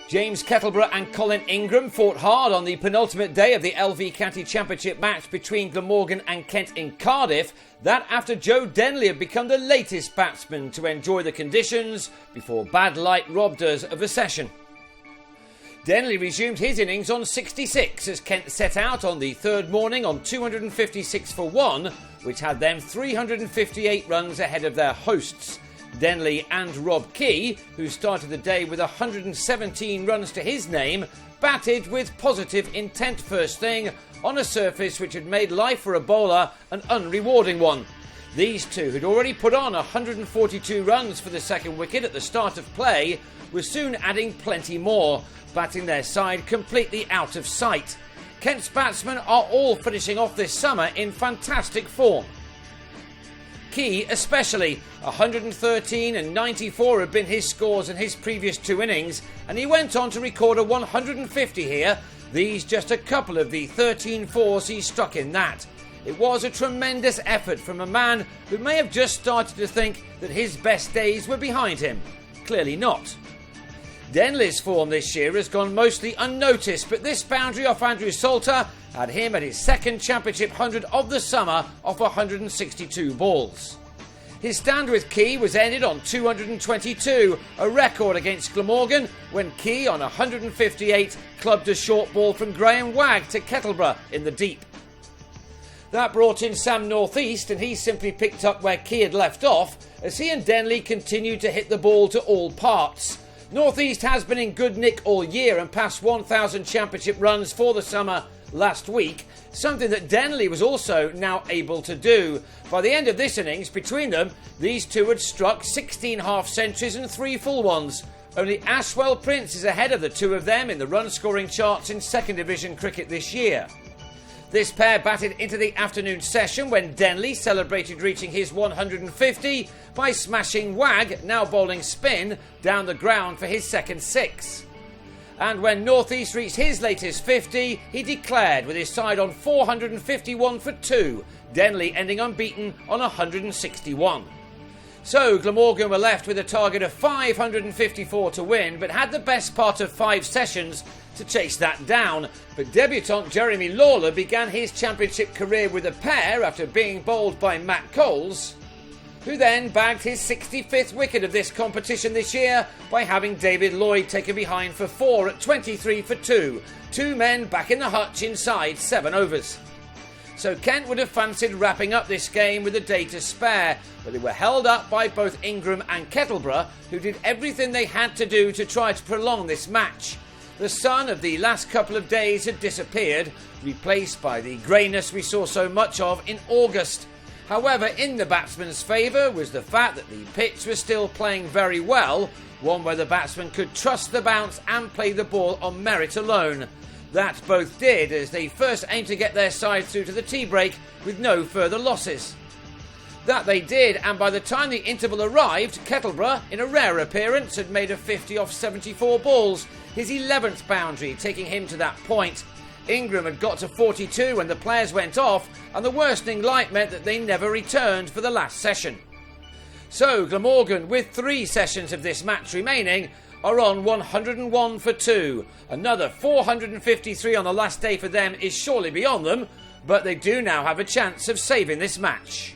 James Kettleborough and Colin Ingram fought hard on the penultimate day of the LVCC Championship match between Glamorgan and Kent in Cardiff. That after Joe Denley had become the latest batsman to enjoy the conditions before bad light robbed us of a session. Denley resumed his innings on 66 as Kent set out on the third morning on 256 for 1, which had them 358 runs ahead of their hosts. Denley and Rob Key, who started the day with 117 runs to his name, batted with positive intent first thing on a surface which had made life for a bowler an unrewarding one. These two had already put on 142 runs for the second wicket at the start of play, were soon adding plenty more, batting their side completely out of sight. Kent's batsmen are all finishing off this summer in fantastic form. Key especially, 113 and 94 had been his scores in his previous two innings, and he went on to record a 150 here, these just a couple of the 13 fours he struck in that. It was a tremendous effort from a man who may have just started to think that his best days were behind him. Clearly not. Denley's form this year has gone mostly unnoticed, but this boundary off Andrew Salter had him at his second Championship 100 of the summer off 162 balls. His stand with Key was ended on 222, a record against Glamorgan, when Key on 158 clubbed a short ball from Graham Wagg to Kettleborough in the deep. That brought in Sam Northeast, and he simply picked up where Key had left off as he and Denley continued to hit the ball to all parts. Northeast has been in good nick all year and passed 1,000 Championship runs for the summer last week, something that Denley was also now able to do. By the end of this innings, between them, these two had struck 16 half-centuries and 3 full ones. Only Ashwell Prince is ahead of the two of them in the run-scoring charts in second division cricket this year. This pair batted into the afternoon session when Denley celebrated reaching his 150 by smashing Wagg, now bowling spin, down the ground for his second six. And when Northeast reached his latest 50, he declared with his side on 451 for 2, Denley ending unbeaten on 161. So Glamorgan were left with a target of 554 to win, but had the best part of 5 sessions to chase that down. But debutant Jeremy Lawler began his championship career with a pair after being bowled by Matt Coles, who then bagged his 65th wicket of this competition this year by having David Lloyd taken behind for 4 at 23 for 2. 2 men back in the hutch inside 7 overs. So Kent would have fancied wrapping up this game with a day to spare, but they were held up by both Ingram and Kettleborough, who did everything they had to do to try to prolong this match. The sun of the last couple of days had disappeared, replaced by the greyness we saw so much of in August. However, in the batsman's favour was the fact that the pitch was still playing very well, one where the batsman could trust the bounce and play the ball on merit alone. That both did, as they first aimed to get their side through to the tea break with no further losses. That they did, and by the time the interval arrived, Kettleborough, in a rare appearance, had made a 50 off 74 balls, his 11th boundary taking him to that point. Ingram had got to 42 when the players went off, and the worsening light meant that they never returned for the last session. So Glamorgan, with 3 sessions of this match remaining, are on 101 for 2. Another 453 on the last day for them is surely beyond them, but they do now have a chance of saving this match.